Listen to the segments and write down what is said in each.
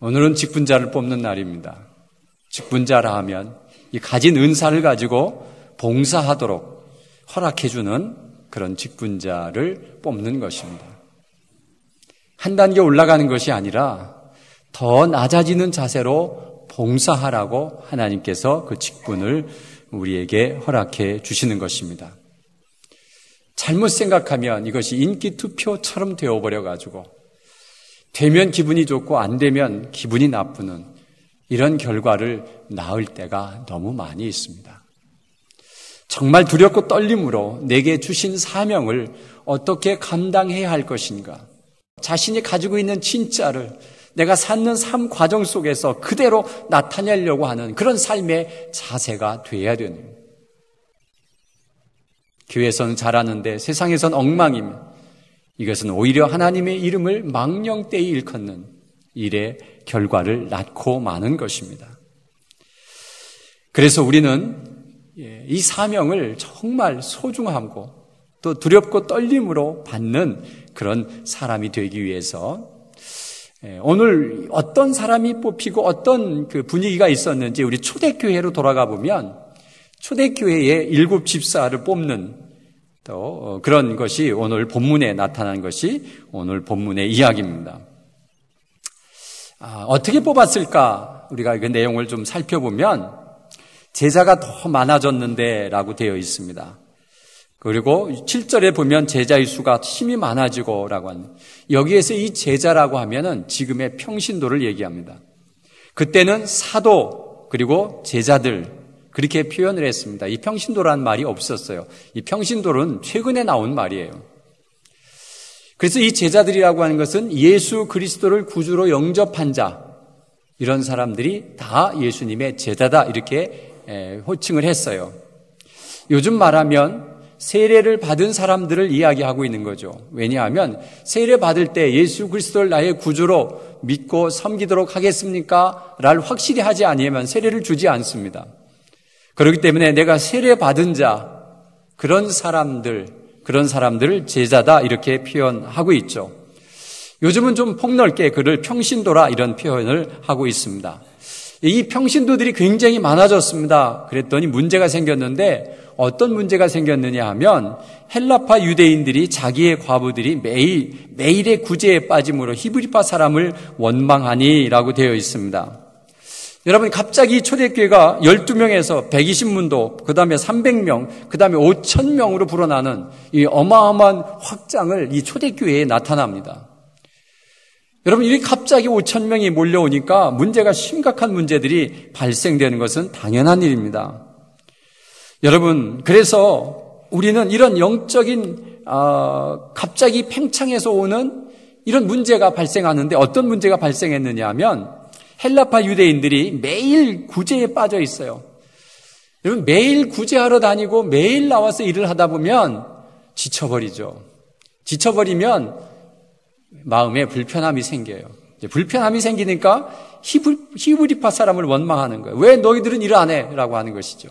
오늘은 직분자를 뽑는 날입니다. 직분자라 하면 이 가진 은사를 가지고 봉사하도록 허락해주는 그런 직분자를 뽑는 것입니다. 한 단계 올라가는 것이 아니라 더 낮아지는 자세로 봉사하라고 하나님께서 그 직분을 우리에게 허락해 주시는 것입니다. 잘못 생각하면 이것이 인기 투표처럼 되어버려가지고 되면 기분이 좋고 안 되면 기분이 나쁘는 이런 결과를 낳을 때가 너무 많이 있습니다. 정말 두렵고 떨림으로 내게 주신 사명을 어떻게 감당해야 할 것인가, 자신이 가지고 있는 진짜를 내가 사는 삶 과정 속에서 그대로 나타내려고 하는 그런 삶의 자세가 되어야 되는 거예요. 교회에서는 잘하는데 세상에서는 엉망이면 이것은 오히려 하나님의 이름을 망령되이 일컫는 일의 결과를 낳고 마는 것입니다. 그래서 우리는 이 사명을 정말 소중하고 또 두렵고 떨림으로 받는 그런 사람이 되기 위해서 오늘 어떤 사람이 뽑히고 어떤 그 분위기가 있었는지 우리 초대교회로 돌아가 보면 초대교회의 7 집사를 뽑는 또 그런 것이 오늘 본문에 나타난 것이 오늘 본문의 이야기입니다. 어떻게 뽑았을까? 우리가 그 내용을 좀 살펴보면 제자가 더 많아졌는데 라고 되어 있습니다. 그리고 7절에 보면 제자의 수가 힘이 많아지고 라고 하는, 여기에서 이 제자라고 하면은 지금의 평신도를 얘기합니다. 그때는 사도 그리고 제자들 그렇게 표현을 했습니다. 이 평신도라는 말이 없었어요. 이 평신도는 최근에 나온 말이에요. 그래서 이 제자들이라고 하는 것은 예수 그리스도를 구주로 영접한 자, 이런 사람들이 다 예수님의 제자다 이렇게 호칭을 했어요. 요즘 말하면 세례를 받은 사람들을 이야기하고 있는 거죠. 왜냐하면 세례 받을 때 예수 그리스도를 나의 구주로 믿고 섬기도록 하겠습니까? 를 확실히 하지 아니하면 세례를 주지 않습니다. 그렇기 때문에 내가 세례 받은 자, 그런 사람들을 제자다 이렇게 표현하고 있죠. 요즘은 좀 폭넓게 그를 평신도라 이런 표현을 하고 있습니다. 이 평신도들이 굉장히 많아졌습니다. 그랬더니 문제가 생겼는데 어떤 문제가 생겼느냐 하면 헬라파 유대인들이 자기의 과부들이 매일의 구제에 빠짐으로 히브리파 사람을 원망하니라고 되어 있습니다. 여러분, 갑자기 초대교회가 12명에서 120문도, 그 다음에 300명, 그 다음에 5,000명으로 불어나는 이 어마어마한 확장을 이 초대교회에 나타납니다. 여러분, 이 갑자기 5,000명이 몰려오니까 문제가 심각한 문제들이 발생되는 것은 당연한 일입니다. 여러분, 그래서 우리는 이런 영적인 갑자기 팽창해서 오는 이런 문제가 발생하는데 어떤 문제가 발생했느냐 하면 헬라파 유대인들이 매일 구제에 빠져 있어요. 여러분, 매일 구제하러 다니고 매일 나와서 일을 하다 보면 지쳐버리죠. 지쳐버리면 마음에 불편함이 생겨요. 불편함이 생기니까 히브리파 사람을 원망하는 거예요. 왜 너희들은 일 안 해? 라고 하는 것이죠.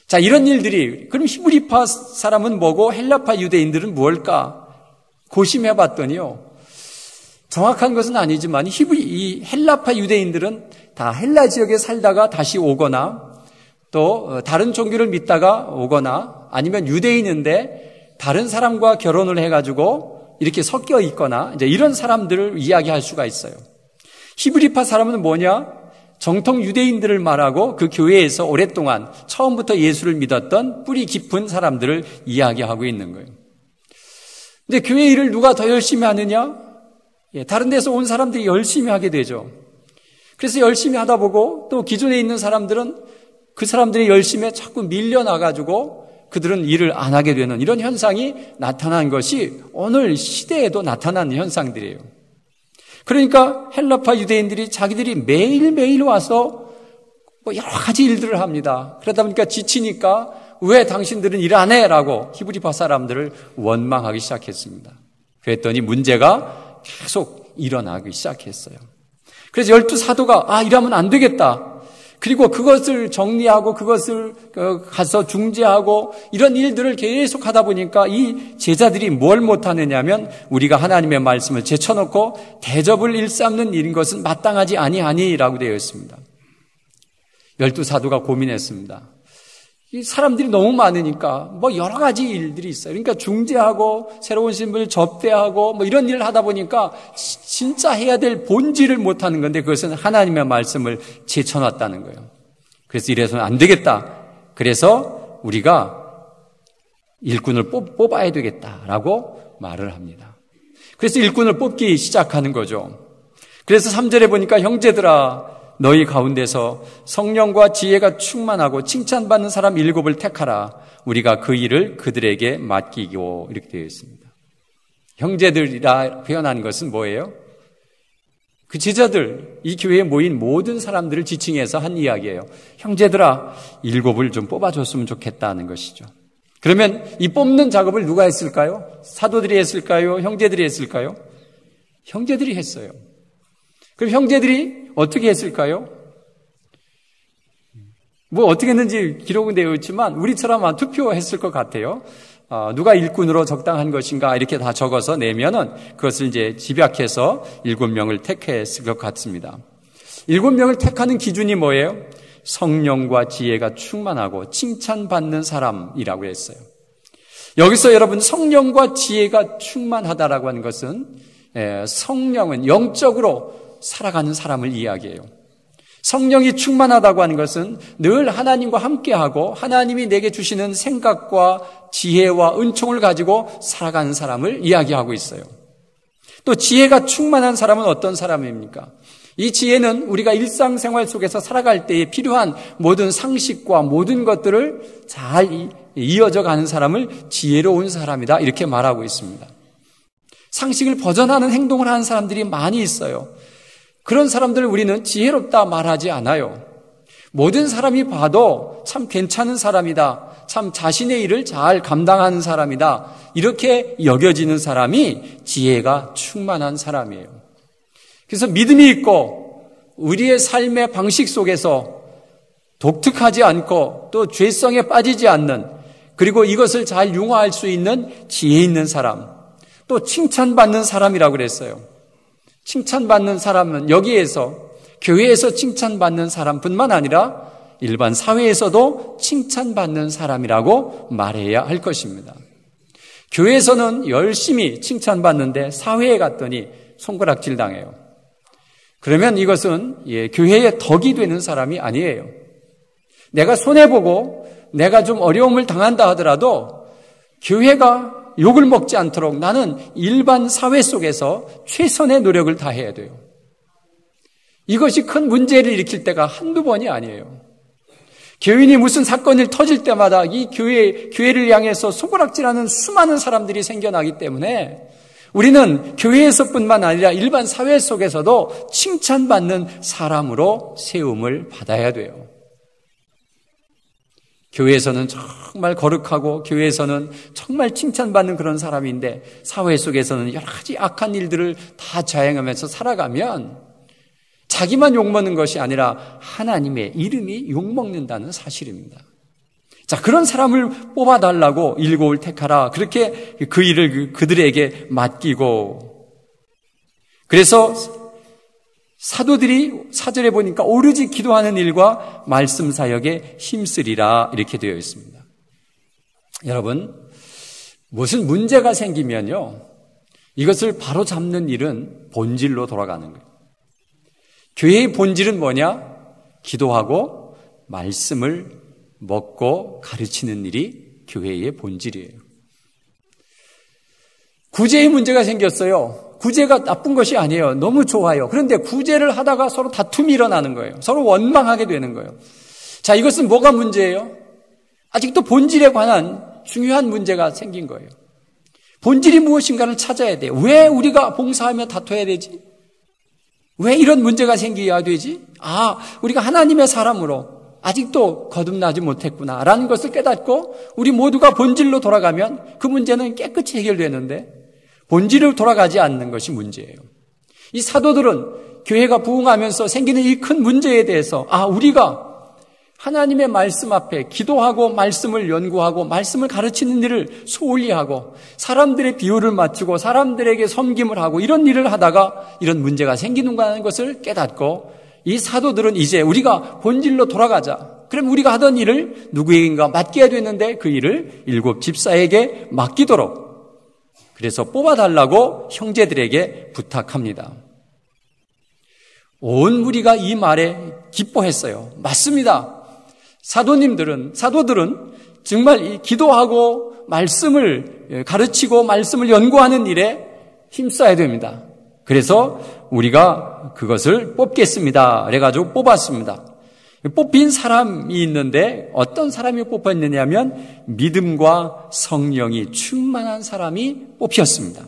자, 이런 일들이, 그럼 히브리파 사람은 뭐고 헬라파 유대인들은 무엇일까? 고심해 봤더니요, 정확한 것은 아니지만 이 헬라파 유대인들은 다 헬라 지역에 살다가 다시 오거나 또 다른 종교를 믿다가 오거나 아니면 유대인인데 다른 사람과 결혼을 해가지고 이렇게 섞여 있거나 이제 이런 사람들을 이야기할 수가 있어요. 히브리파 사람은 뭐냐? 정통 유대인들을 말하고 그 교회에서 오랫동안 처음부터 예수를 믿었던 뿌리 깊은 사람들을 이야기하고 있는 거예요. 근데 교회 일을 누가 더 열심히 하느냐? 다른 데서 온 사람들이 열심히 하게 되죠. 그래서 열심히 하다 보고 또 기존에 있는 사람들은 그 사람들이 열심히 자꾸 밀려나가지고 그들은 일을 안 하게 되는 이런 현상이 나타난 것이 오늘 시대에도 나타나는 현상들이에요. 그러니까 헬라파 유대인들이 자기들이 매일매일 와서 여러 가지 일들을 합니다. 그러다 보니까 지치니까 왜 당신들은 일 안 해? 라고 히브리파 사람들을 원망하기 시작했습니다. 그랬더니 문제가 계속 일어나기 시작했어요. 그래서 12 사도가 이러면 안 되겠다. 그리고 그것을 정리하고 그것을 가서 중재하고 이런 일들을 계속 하다 보니까 이 제자들이 뭘 못하느냐면 우리가 하나님의 말씀을 제쳐놓고 대접을 일삼는 일인 것은 마땅하지 아니하니라고 되어 있습니다. 12사도가 고민했습니다. 이 사람들이 너무 많으니까 여러 가지 일들이 있어요. 그러니까 중재하고 새로운 신분을 접대하고 이런 일을 하다 보니까 진짜 해야 될 본질을 못하는 건데 그것은 하나님의 말씀을 제쳐놨다는 거예요. 그래서 이래서는 안 되겠다. 그래서 우리가 일꾼을 뽑아야 되겠다라고 말을 합니다. 그래서 일꾼을 뽑기 시작하는 거죠. 그래서 3절에 보니까 형제들아 너희 가운데서 성령과 지혜가 충만하고 칭찬받는 사람 7을 택하라. 우리가 그 일을 그들에게 맡기고 이렇게 되어 있습니다. 형제들이라 표현한 것은 뭐예요? 그 제자들, 이 교회에 모인 모든 사람들을 지칭해서 한 이야기예요. 형제들아 7을 좀 뽑아줬으면 좋겠다는 것이죠. 그러면 이 뽑는 작업을 누가 했을까요? 사도들이 했을까요? 형제들이 했을까요? 형제들이 했어요. 그럼 형제들이 어떻게 했을까요? 어떻게 했는지 기록은 되어 있지만 우리처럼 아마 투표했을 것 같아요. 누가 일꾼으로 적당한 것인가 이렇게 다 적어서 내면은 그것을 이제 집약해서 7명을 택했을 것 같습니다. 7명을 택하는 기준이 뭐예요? 성령과 지혜가 충만하고 칭찬받는 사람이라고 했어요. 여기서 여러분 성령과 지혜가 충만하다라고 하는 것은 성령은 영적으로 살아가는 사람을 이야기해요. 성령이 충만하다고 하는 것은 늘 하나님과 함께하고 하나님이 내게 주시는 생각과 지혜와 은총을 가지고 살아가는 사람을 이야기하고 있어요. 또 지혜가 충만한 사람은 어떤 사람입니까? 이 지혜는 우리가 일상생활 속에서 살아갈 때에 필요한 모든 상식과 모든 것들을 잘 이어져 가는 사람을 지혜로운 사람이다 이렇게 말하고 있습니다. 상식을 벗어나는 행동을 하는 사람들이 많이 있어요. 그런 사람들을 우리는 지혜롭다 말하지 않아요. 모든 사람이 봐도 참 괜찮은 사람이다. 참 자신의 일을 잘 감당하는 사람이다. 이렇게 여겨지는 사람이 지혜가 충만한 사람이에요. 그래서 믿음이 있고 우리의 삶의 방식 속에서 독특하지 않고 또 죄성에 빠지지 않는 그리고 이것을 잘 융화할 수 있는 지혜 있는 사람 또 칭찬받는 사람이라고 그랬어요. 칭찬받는 사람은 여기에서 교회에서 칭찬받는 사람뿐만 아니라 일반 사회에서도 칭찬받는 사람이라고 말해야 할 것입니다. 교회에서는 열심히 칭찬받는데 사회에 갔더니 손가락질 당해요. 그러면 이것은 교회의 덕이 되는 사람이 아니에요. 내가 손해보고 내가 좀 어려움을 당한다 하더라도 교회가 욕을 먹지 않도록 나는 일반 사회 속에서 최선의 노력을 다해야 돼요. 이것이 큰 문제를 일으킬 때가 한두 번이 아니에요. 교인이 무슨 사건이 터질 때마다 이 교회를 향해서 손가락질하는 수많은 사람들이 생겨나기 때문에 우리는 교회에서뿐만 아니라 일반 사회 속에서도 칭찬받는 사람으로 세움을 받아야 돼요. 교회에서는 정말 거룩하고 교회에서는 정말 칭찬받는 그런 사람인데 사회 속에서는 여러 가지 악한 일들을 다 자행하면서 살아가면 자기만 욕먹는 것이 아니라 하나님의 이름이 욕먹는다는 사실입니다. 자, 그런 사람을 뽑아달라고 7을 택하라. 그렇게 그 일을 그들에게 맡기고 그래서 사도들이 4절에 보니까 오로지 기도하는 일과 말씀 사역에 힘쓰리라 이렇게 되어 있습니다. 여러분, 무슨 문제가 생기면요, 이것을 바로 잡는 일은 본질로 돌아가는 거예요. 교회의 본질은 뭐냐? 기도하고 말씀을 먹고 가르치는 일이 교회의 본질이에요. 구제의 문제가 생겼어요. 구제가 나쁜 것이 아니에요. 너무 좋아요. 그런데 구제를 하다가 서로 다툼이 일어나는 거예요. 서로 원망하게 되는 거예요. 자, 이것은 뭐가 문제예요? 아직도 본질에 관한 중요한 문제가 생긴 거예요. 본질이 무엇인가를 찾아야 돼요. 왜 우리가 봉사하며 다퉈야 되지? 왜 이런 문제가 생겨야 되지? 우리가 하나님의 사람으로 아직도 거듭나지 못했구나라는 것을 깨닫고 우리 모두가 본질로 돌아가면 그 문제는 깨끗이 해결되는데 본질로 돌아가지 않는 것이 문제예요. 이 사도들은 교회가 부흥하면서 생기는 이 큰 문제에 대해서 우리가 하나님의 말씀 앞에 기도하고 말씀을 연구하고 말씀을 가르치는 일을 소홀히 하고 사람들의 비유를 맞추고 사람들에게 섬김을 하고 이런 일을 하다가 이런 문제가 생기는가라는 것을 깨닫고 이 사도들은 이제 우리가 본질로 돌아가자. 그럼 우리가 하던 일을 누구에게인가 맡겨야 되는데 그 일을 7 집사에게 맡기도록 그래서 뽑아달라고 형제들에게 부탁합니다. 온 무리가 이 말에 기뻐했어요. 맞습니다. 사도들은 정말 이 기도하고 말씀을 가르치고 말씀을 연구하는 일에 힘써야 됩니다. 그래서 우리가 그것을 뽑겠습니다. 그래가지고 뽑았습니다. 뽑힌 사람이 있는데 어떤 사람이 뽑혔느냐 하면 믿음과 성령이 충만한 사람이 뽑혔습니다.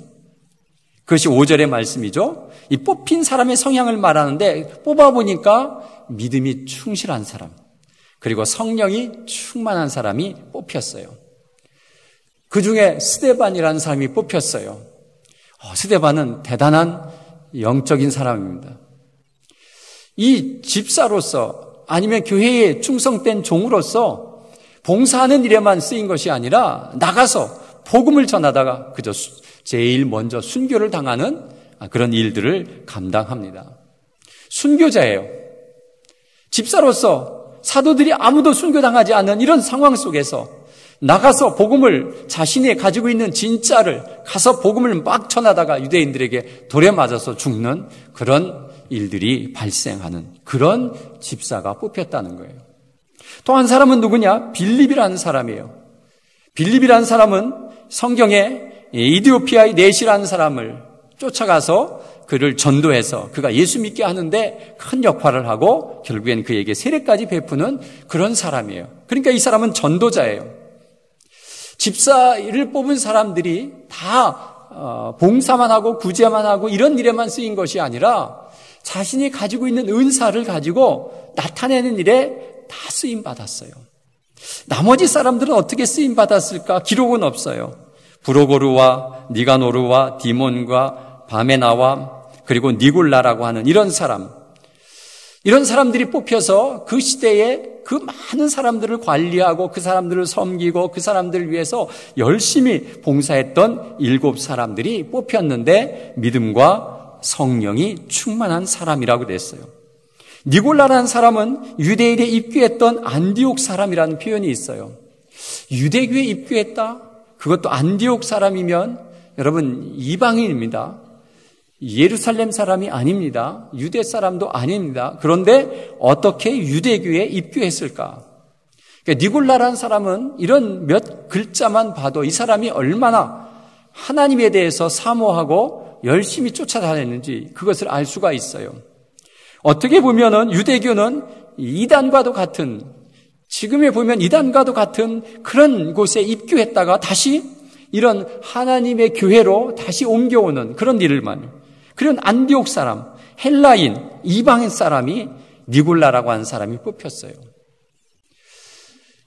그것이 5절의 말씀이죠. 이 뽑힌 사람의 성향을 말하는데 뽑아보니까 믿음이 충실한 사람 그리고 성령이 충만한 사람이 뽑혔어요. 그 중에 스데반이라는 사람이 뽑혔어요. 스데반은 대단한 영적인 사람입니다. 이 집사로서 아니면 교회에 충성된 종으로서 봉사하는 일에만 쓰인 것이 아니라 나가서 복음을 전하다가 그저 제일 먼저 순교를 당하는 그런 일들을 감당합니다. 순교자예요. 집사로서 사도들이 아무도 순교당하지 않는 이런 상황 속에서 나가서 복음을 자신이 가지고 있는 진짜를 가서 복음을 막 전하다가 유대인들에게 돌에 맞아서 죽는 그런 일들이 발생하는 그런 집사가 뽑혔다는 거예요. 또 한 사람은 누구냐? 빌립이라는 사람이에요. 빌립이라는 사람은 성경에 이디오피아의 넷이라는 사람을 쫓아가서 그를 전도해서 그가 예수 믿게 하는데 큰 역할을 하고 결국엔 그에게 세례까지 베푸는 그런 사람이에요. 그러니까 이 사람은 전도자예요. 집사를 뽑은 사람들이 다 봉사만 하고 구제만 하고 이런 일에만 쓰인 것이 아니라 자신이 가지고 있는 은사를 가지고 나타내는 일에 다 쓰임받았어요. 나머지 사람들은 어떻게 쓰임받았을까? 기록은 없어요. 브로고르와 니가노르와 디몬과 바메나와 그리고 니골라라고 하는 이런 사람들이 뽑혀서 그 시대에 그 많은 사람들을 관리하고 그 사람들을 섬기고 그 사람들을 위해서 열심히 봉사했던 7 사람들이 뽑혔는데 믿음과 성령이 충만한 사람이라고 그랬어요. 니골라라는 사람은 유대인에 입교했던 안디옥 사람이라는 표현이 있어요. 유대교에 입교했다? 그것도 안디옥 사람이면 여러분 이방인입니다. 예루살렘 사람이 아닙니다. 유대 사람도 아닙니다. 그런데 어떻게 유대교에 입교했을까? 그러니까 니골라라는 사람은 이런 몇 글자만 봐도 이 사람이 얼마나 하나님에 대해서 사모하고 열심히 쫓아다녔는지 그것을 알 수가 있어요. 어떻게 보면은 유대교는 이단과도 같은 지금에 보면 이단과도 같은 그런 곳에 입교했다가 다시 이런 하나님의 교회로 다시 옮겨오는 그런 일을만 그런 안디옥 사람, 헬라인, 이방인 사람이 니골라라고 하는 사람이 뽑혔어요.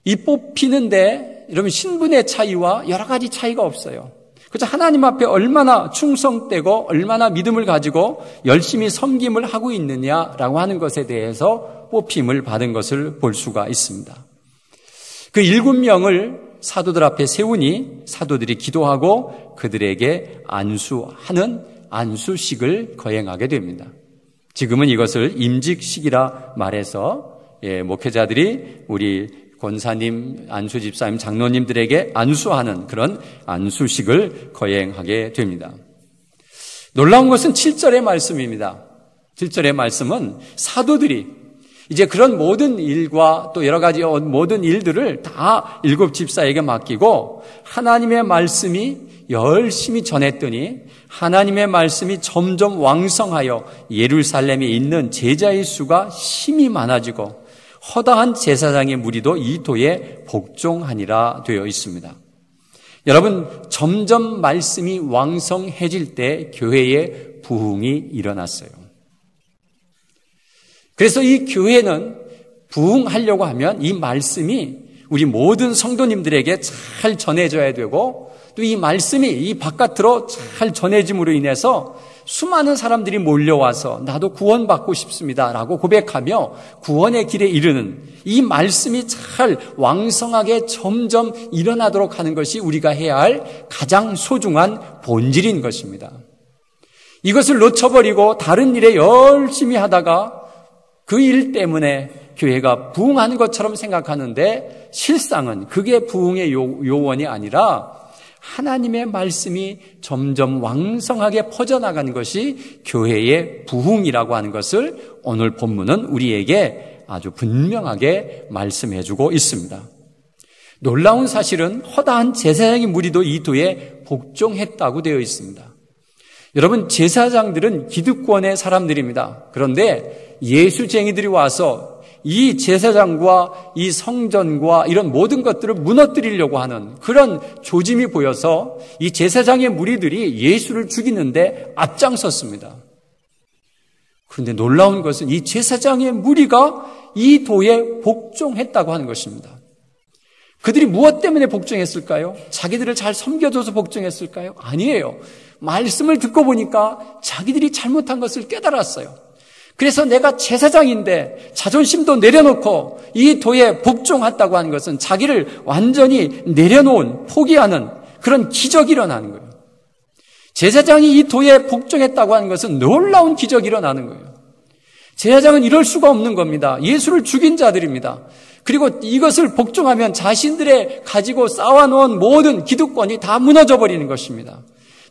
이 뽑히는데 여러분 신분의 차이와 여러 가지 차이가 없어요. 그래서 하나님 앞에 얼마나 충성되고 얼마나 믿음을 가지고 열심히 섬김을 하고 있느냐라고 하는 것에 대해서 뽑힘을 받은 것을 볼 수가 있습니다. 그 7명을 사도들 앞에 세우니 사도들이 기도하고 그들에게 안수하는 안수식을 거행하게 됩니다. 지금은 이것을 임직식이라 말해서 목회자들이 우리 권사님, 안수집사님, 장로님들에게 안수하는 그런 안수식을 거행하게 됩니다. 놀라운 것은 7절의 말씀입니다. 7절의 말씀은 사도들이 이제 그런 모든 일과 또 여러 가지 모든 일들을 다 7 집사에게 맡기고 하나님의 말씀이 열심히 전했더니 하나님의 말씀이 점점 왕성하여 예루살렘에 있는 제자의 수가 심히 많아지고 허다한 제사장의 무리도 이 도에 복종하니라 되어 있습니다. 여러분, 점점 말씀이 왕성해질 때 교회에 부흥이 일어났어요. 그래서 이 교회는 부흥하려고 하면 이 말씀이 우리 모든 성도님들에게 잘 전해져야 되고 또 이 말씀이 이 바깥으로 잘 전해짐으로 인해서 수많은 사람들이 몰려와서 나도 구원받고 싶습니다라고 고백하며 구원의 길에 이르는 이 말씀이 잘 왕성하게 점점 일어나도록 하는 것이 우리가 해야 할 가장 소중한 본질인 것입니다. 이것을 놓쳐버리고 다른 일에 열심히 하다가 그 일 때문에 교회가 부흥하는 것처럼 생각하는데 실상은 그게 부흥의 요원이 아니라 하나님의 말씀이 점점 왕성하게 퍼져나가는 것이 교회의 부흥이라고 하는 것을 오늘 본문은 우리에게 아주 분명하게 말씀해주고 있습니다. 놀라운 사실은 허다한 제사장의 무리도 이 도에 복종했다고 되어 있습니다. 여러분, 제사장들은 기득권의 사람들입니다. 그런데 예수쟁이들이 와서 이 제사장과 이 성전과 이런 모든 것들을 무너뜨리려고 하는 그런 조짐이 보여서 이 제사장의 무리들이 예수를 죽이는데 앞장섰습니다. 그런데 놀라운 것은 이 제사장의 무리가 이 도에 복종했다고 하는 것입니다. 그들이 무엇 때문에 복종했을까요? 자기들을 잘 섬겨줘서 복종했을까요? 아니에요. 말씀을 듣고 보니까 자기들이 잘못한 것을 깨달았어요. 그래서 내가 제사장인데 자존심도 내려놓고 이 도에 복종했다고 하는 것은 자기를 완전히 내려놓은, 포기하는 그런 기적이 일어나는 거예요. 제사장이 이 도에 복종했다고 하는 것은 놀라운 기적이 일어나는 거예요. 제사장은 이럴 수가 없는 겁니다. 예수를 죽인 자들입니다. 그리고 이것을 복종하면 자신들의 가지고 쌓아놓은 모든 기득권이 다 무너져 버리는 것입니다.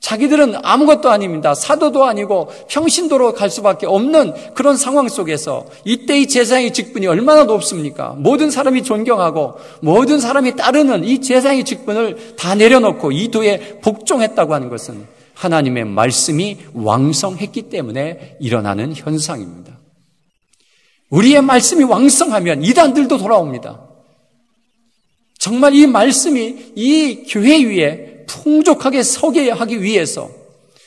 자기들은 아무것도 아닙니다. 사도도 아니고 평신도로 갈 수밖에 없는 그런 상황 속에서 이때의 제사장의 직분이 얼마나 높습니까? 모든 사람이 존경하고 모든 사람이 따르는 이 제사장의 직분을 다 내려놓고 이 도에 복종했다고 하는 것은 하나님의 말씀이 왕성했기 때문에 일어나는 현상입니다. 우리의 말씀이 왕성하면 이단들도 돌아옵니다. 정말 이 말씀이 이 교회 위에 풍족하게 서게 하기 위해서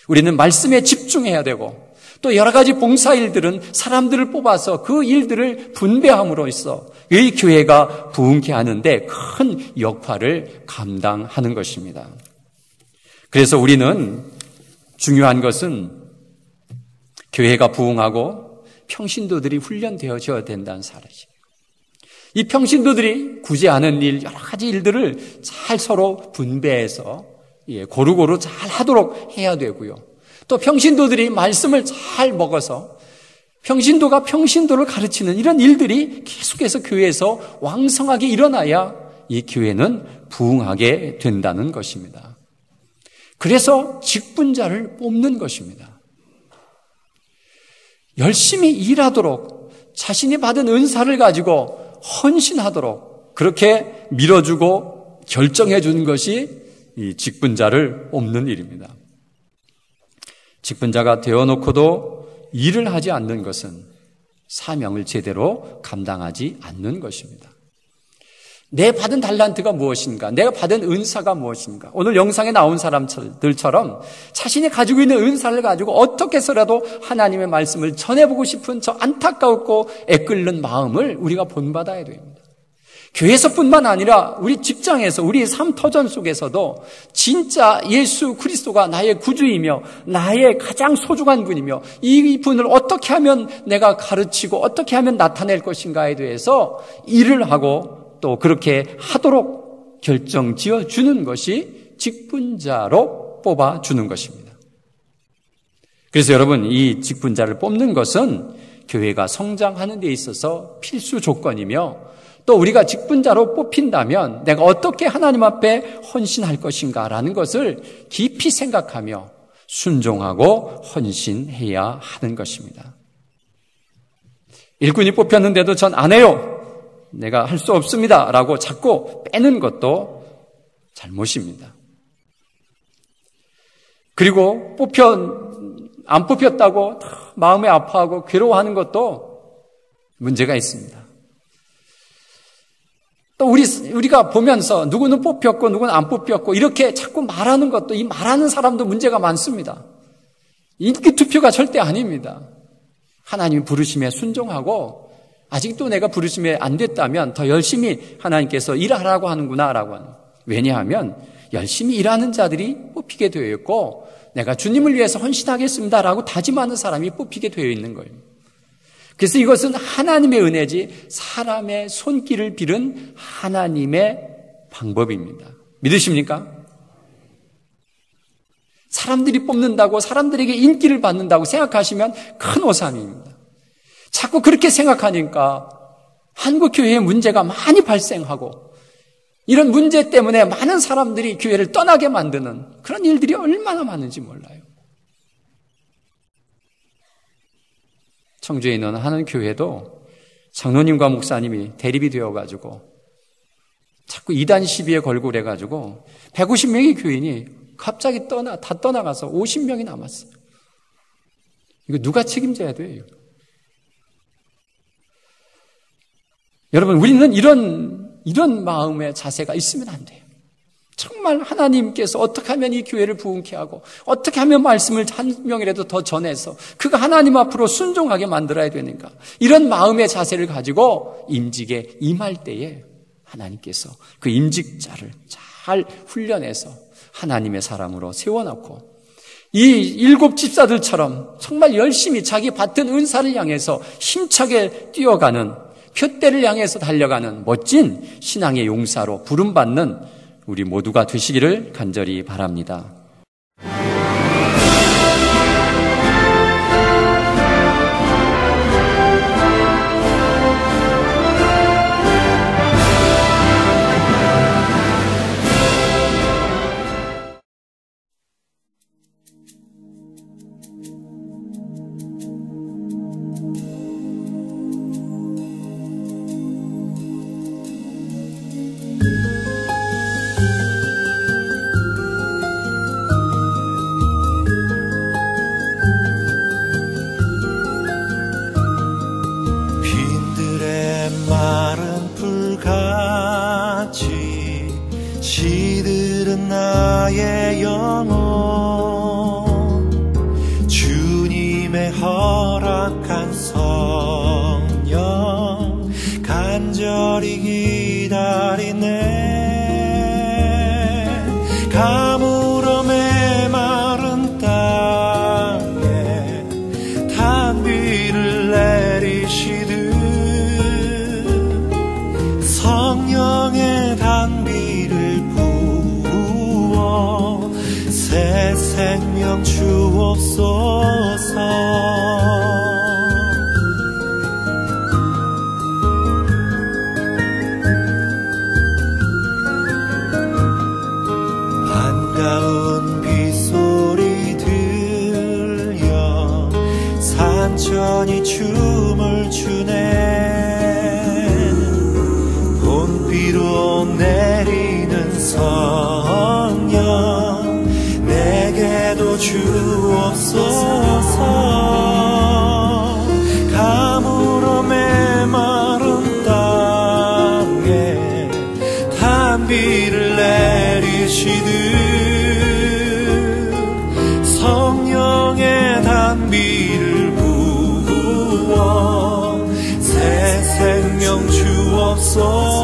우리는 말씀에 집중해야 되고 또 여러 가지 봉사일들은 사람들을 뽑아서 그 일들을 분배함으로써 이 교회가 부흥케 하는데 큰 역할을 감당하는 것입니다. 그래서 우리는 중요한 것은 교회가 부흥하고 평신도들이 훈련되어져야 된다는 사실이에요. 이 평신도들이 굳이 아는 일, 여러 가지 일들을 잘 서로 분배해서 고루고루 잘 하도록 해야 되고요. 또 평신도들이 말씀을 잘 먹어서 평신도가 평신도를 가르치는 이런 일들이 계속해서 교회에서 왕성하게 일어나야 이 교회는 부흥하게 된다는 것입니다. 그래서 직분자를 뽑는 것입니다. 열심히 일하도록 자신이 받은 은사를 가지고 헌신하도록 그렇게 밀어주고 결정해 주는 것이 이 직분자를 뽑는 일입니다. 직분자가 되어놓고도 일을 하지 않는 것은 사명을 제대로 감당하지 않는 것입니다. 내 받은 달란트가 무엇인가? 내가 받은 은사가 무엇인가? 오늘 영상에 나온 사람들처럼 자신이 가지고 있는 은사를 가지고 어떻게 해서라도 하나님의 말씀을 전해보고 싶은 저 안타까웠고 애끓는 마음을 우리가 본받아야 됩니다. 교회에서뿐만 아니라 우리 직장에서 우리 삶 터전 속에서도 진짜 예수 그리스도가 나의 구주이며 나의 가장 소중한 분이며 이 분을 어떻게 하면 내가 가르치고 어떻게 하면 나타낼 것인가에 대해서 일을 하고 또 그렇게 하도록 결정 지어주는 것이 직분자로 뽑아주는 것입니다. 그래서 여러분, 이 직분자를 뽑는 것은 교회가 성장하는 데 있어서 필수 조건이며 또 우리가 직분자로 뽑힌다면 내가 어떻게 하나님 앞에 헌신할 것인가라는 것을 깊이 생각하며 순종하고 헌신해야 하는 것입니다. 일꾼이 뽑혔는데도 전 안 해요. 내가 할 수 없습니다. 라고 자꾸 빼는 것도 잘못입니다. 그리고 안 뽑혔다고 마음이 아파하고 괴로워하는 것도 문제가 있습니다. 또 우리가 보면서 누구는 뽑혔고 누구는 안 뽑혔고 이렇게 자꾸 말하는 것도 이 말하는 사람도 문제가 많습니다. 인기 투표가 절대 아닙니다. 하나님이 부르심에 순종하고 아직도 내가 부르심에 안 됐다면 더 열심히 하나님께서 일하라고 하는구나라고 하는. 왜냐하면 열심히 일하는 자들이 뽑히게 되어 있고 내가 주님을 위해서 헌신하겠습니다라고 다짐하는 사람이 뽑히게 되어 있는 거예요. 그래서 이것은 하나님의 은혜지 사람의 손길을 빌은 하나님의 방법입니다. 믿으십니까? 사람들이 뽑는다고 사람들에게 인기를 받는다고 생각하시면 큰 오산입니다. 자꾸 그렇게 생각하니까 한국교회에 문제가 많이 발생하고 이런 문제 때문에 많은 사람들이 교회를 떠나게 만드는 그런 일들이 얼마나 많은지 몰라요. 청주에 있는 한 교회도 장로님과 목사님이 대립이 되어가지고 자꾸 이단 시비에 걸고 그래가지고 150명의 교인이 갑자기 다 떠나가서 50명이 남았어요. 이거 누가 책임져야 돼요? 여러분, 우리는 이런 마음의 자세가 있으면 안 돼요. 정말 하나님께서 어떻게 하면 이 교회를 부흥케 하고 어떻게 하면 말씀을 한 명이라도 더 전해서 그가 하나님 앞으로 순종하게 만들어야 되는가, 이런 마음의 자세를 가지고 임직에 임할 때에 하나님께서 그 임직자를 잘 훈련해서 하나님의 사람으로 세워놓고 이 7 집사들처럼 정말 열심히 자기 받은 은사를 향해서 힘차게 뛰어가는, 표대를 향해서 달려가는 멋진 신앙의 용사로 부름받는 우리 모두가 되시기를 간절히 바랍니다. 나의 영혼 주님의 허락한 성령 간절히 기다리네. 가물어 메마른 땅에 단비를 내리시듯 성령의 단비를 새 생명 주옵소서. 반가운 빗소리 들려 산천이 춤을 추네. 봄비로 내리는 성령 내게도 주옵소서. 가물어 메마른 땅에 단비를 내리시듯 성령의 단비를 부어 새 생명 주옵소서.